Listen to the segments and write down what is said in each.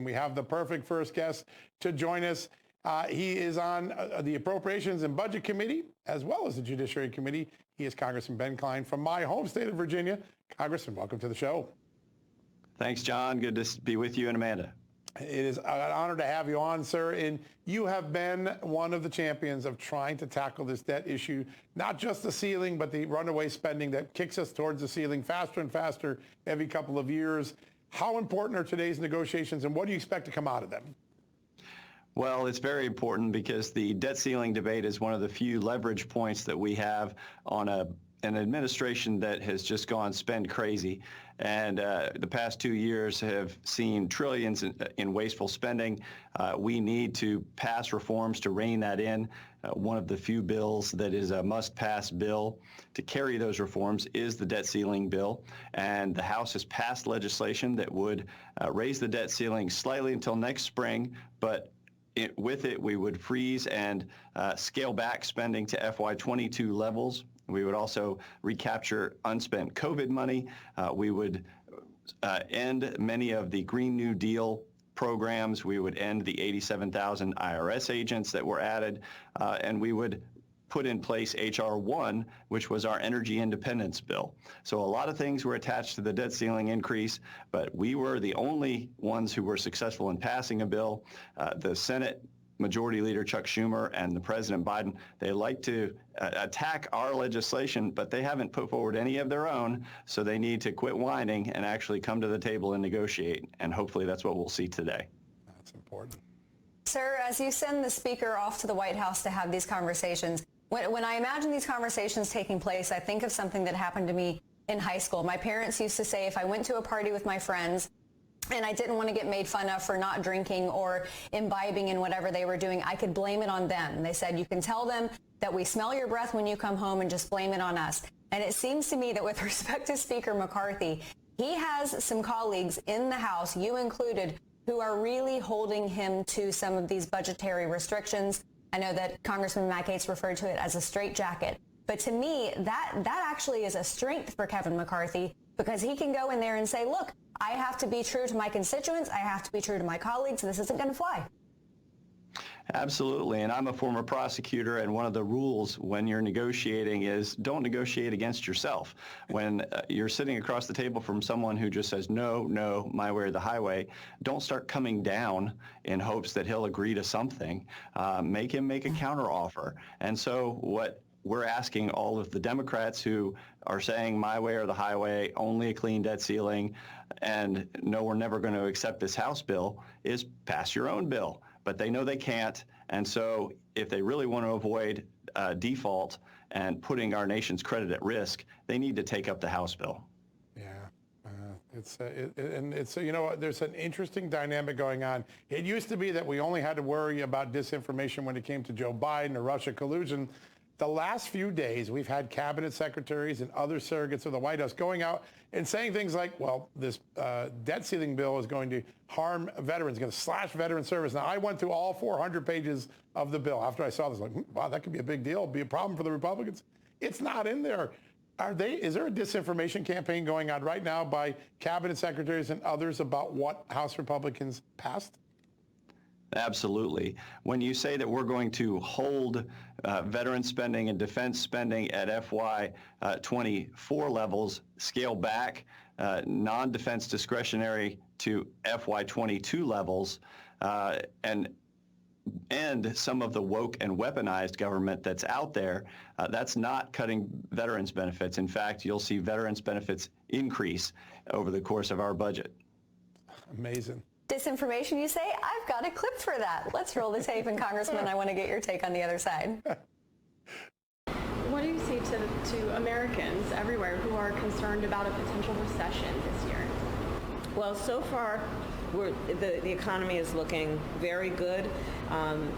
We have the perfect first guest to join us. He is on the Appropriations and Budget Committee, as well as the Judiciary Committee. He is Congressman Ben Cline from my home state of Virginia. Congressman, welcome to the show. Thanks, John. Good to be with you and Amanda. It is an honor to have you on, sir. And you have been one of the champions of trying to tackle this debt issue, not just the ceiling, but the runaway spending that kicks us towards the ceiling faster and faster every couple of years. How important are today's negotiations, and what do you expect to come out of them? Well, it's very important because the debt ceiling debate is one of the few leverage points that we have on an administration that has just gone spend crazy. And the past 2 years have seen trillions in wasteful spending. We need to pass reforms to rein that in. One of the few bills that is a must-pass bill to carry those reforms is the debt ceiling bill. And the House has passed legislation that would raise the debt ceiling slightly until next spring, but with it, we would freeze and scale back spending to FY22 levels. We would also recapture unspent COVID money. We would end many of the Green New Deal programs. We would end the 87,000 IRS agents that were added, and we would put in place H.R. 1, which was our energy independence bill. So a lot of things were attached to the debt ceiling increase, but we were the only ones who were successful in passing a bill. The Senate Majority Leader Chuck Schumer and the President Biden, they like to attack our legislation, but they haven't put forward any of their own, so they need to quit whining and actually come to the table and negotiate, and hopefully that's what we'll see today. That's important. Sir, as you send the Speaker off to the White House to have these conversations, when I imagine these conversations taking place, I think of something that happened to me in high school. My parents used to say if I went to a party with my friends and I didn't want to get made fun of for not drinking or imbibing in whatever they were doing, I could blame it on them. And they said, you can tell them that we smell your breath when you come home and just blame it on us. And it seems to me that with respect to Speaker McCarthy, he has some colleagues in the House, you included, who are really holding him to some of these budgetary restrictions. I know that Congressman Matt Gaetz referred to it as a straitjacket. But to me, that actually is a strength for Kevin McCarthy, because he can go in there and say, look, I have to be true to my constituents. I have to be true to my colleagues. This isn't going to fly. Absolutely. And I'm a former prosecutor, and one of the rules when you're negotiating is don't negotiate against yourself. When you're sitting across the table from someone who just says, no, no, my way or the highway, don't start coming down in hopes that he'll agree to something. Make him make a counteroffer. And so what we're asking all of the Democrats who are saying my way or the highway, only a clean debt ceiling, and no, we're never going to accept this House bill, is pass your own bill. But they know they can't, and so if they really want to avoid default and putting our nation's credit at risk, they need to take up the House bill. Yeah, it's you know, there's an interesting dynamic going on. It used to be that we only had to worry about disinformation when it came to Joe Biden or Russia collusion. The last few days, we've had cabinet secretaries and other surrogates of the White House going out and saying things like, well, this debt ceiling bill is going to harm veterans, going to slash veteran service. Now, I went through all 400 pages of the bill after I saw this, like, wow, that could be a big deal, be a problem for the Republicans. It's not in there. Is there a disinformation campaign going on right now by cabinet secretaries and others about what House Republicans passed? Absolutely. When you say that we're going to hold veteran spending and defense spending at FY24 levels, scale back non-defense discretionary to FY22 levels, and end some of the woke and weaponized government that's out there, that's not cutting veterans benefits. In fact, you'll see veterans benefits increase over the course of our budget. Amazing. Disinformation, you say? I've got a clip for that. Let's roll the tape, and Congressman, I want to get your take on the other side. What do you say to Americans everywhere who are concerned about a potential recession this year? Well, so far, the economy is looking very good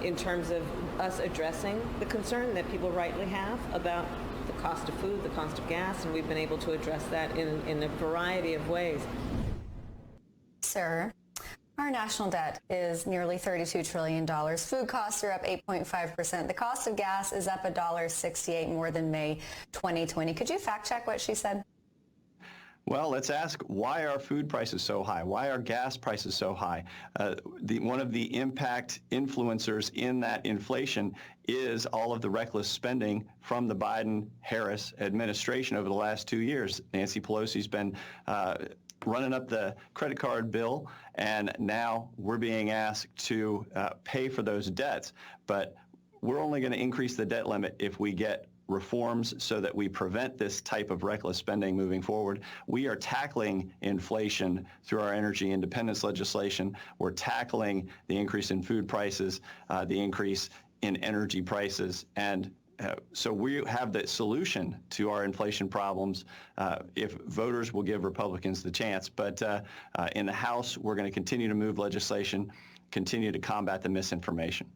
in terms of us addressing the concern that people rightly have about the cost of food, the cost of gas, and we've been able to address that in a variety of ways. Sir, our national debt is nearly $32 trillion. Food costs are up 8.5%. The cost of gas is up $1.68 more than May 2020. Could you fact check what she said? Well, let's ask, why are food prices so high? Why are gas prices so high? One of the impact influencers in that inflation is all of the reckless spending from the Biden-Harris administration over the last 2 years. Nancy Pelosi's been running up the credit card bill, and now we're being asked to pay for those debts. But we're only going to increase the debt limit if we get reforms so that we prevent this type of reckless spending moving forward. We are tackling inflation through our energy independence legislation. We're tackling the increase in food prices, the increase in energy prices, and so we have the solution to our inflation problems if voters will give Republicans the chance. But in the House, we're going to continue to move legislation, continue to combat the misinformation.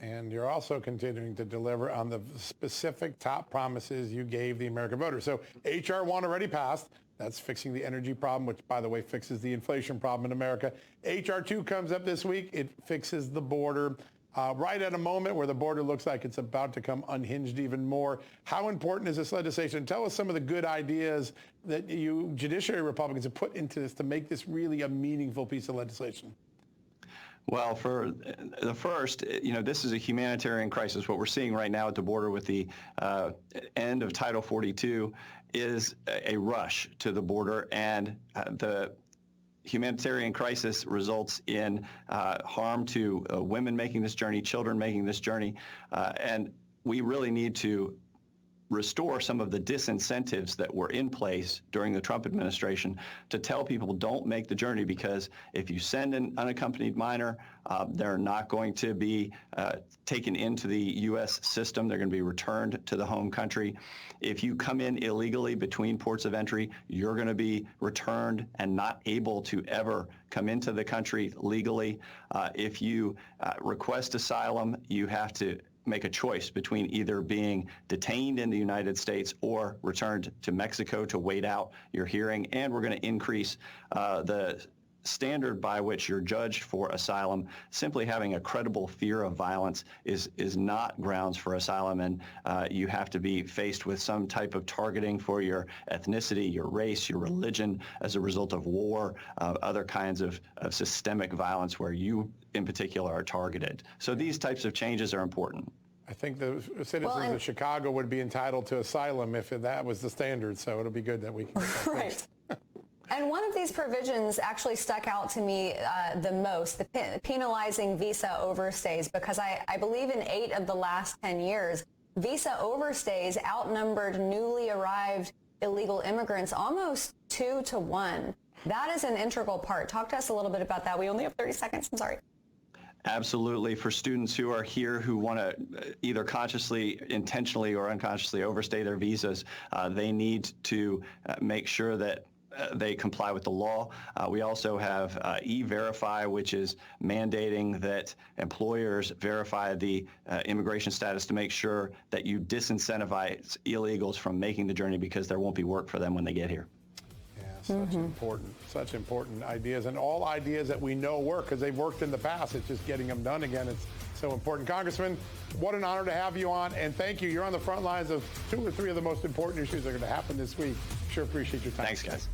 And you're also continuing to deliver on the specific top promises you gave the American voters. So H.R. 1 already passed. That's fixing the energy problem, which, by the way, fixes the inflation problem in America. H.R. 2 comes up this week. It fixes the border right at a moment where the border looks like it's about to come unhinged even more. How important is this legislation? Tell us some of the good ideas that you Judiciary Republicans have put into this to make this really a meaningful piece of legislation. Well, for the first, this is a humanitarian crisis. What we're seeing right now at the border with the end of Title 42 is a rush to the border, and the humanitarian crisis results in harm to women making this journey, children making this journey, and we really need to restore some of the disincentives that were in place during the Trump administration to tell people don't make the journey, because if you send an unaccompanied minor, they're not going to be taken into the U.S. system. They're going to be returned to the home country. If you come in illegally between ports of entry, you're going to be returned and not able to ever come into the country legally. If you request asylum, you have to make a choice between either being detained in the United States or returned to Mexico to wait out your hearing. And we're going to increase the standard by which you're judged for asylum. Simply having a credible fear of violence is not grounds for asylum, and you have to be faced with some type of targeting for your ethnicity, your race, your religion as a result of war, other kinds of systemic violence where you in particular are targeted. So these types of changes are important. I think the citizens of Chicago would be entitled to asylum if that was the standard, so it'll be good that we can get that fixed. And one of these provisions actually stuck out to me the most, the penalizing visa overstays, because I believe in 8 of the last 10 years, visa overstays outnumbered newly arrived illegal immigrants almost 2 to 1. That is an integral part. Talk to us a little bit about that. We only have 30 seconds. I'm sorry. Absolutely. For students who are here who want to either consciously, intentionally, or unconsciously overstay their visas, they need to make sure that they comply with the law. We also have E-Verify, which is mandating that employers verify the immigration status to make sure that you disincentivize illegals from making the journey, because there won't be work for them when they get here. Yeah, such important ideas, and all ideas that we know work because they've worked in the past. It's just getting them done again. It's so important. Congressman, what an honor to have you on, and thank you. You're on the front lines of 2 or 3 of the most important issues that are going to happen this week. Sure appreciate your time. Thanks, guys.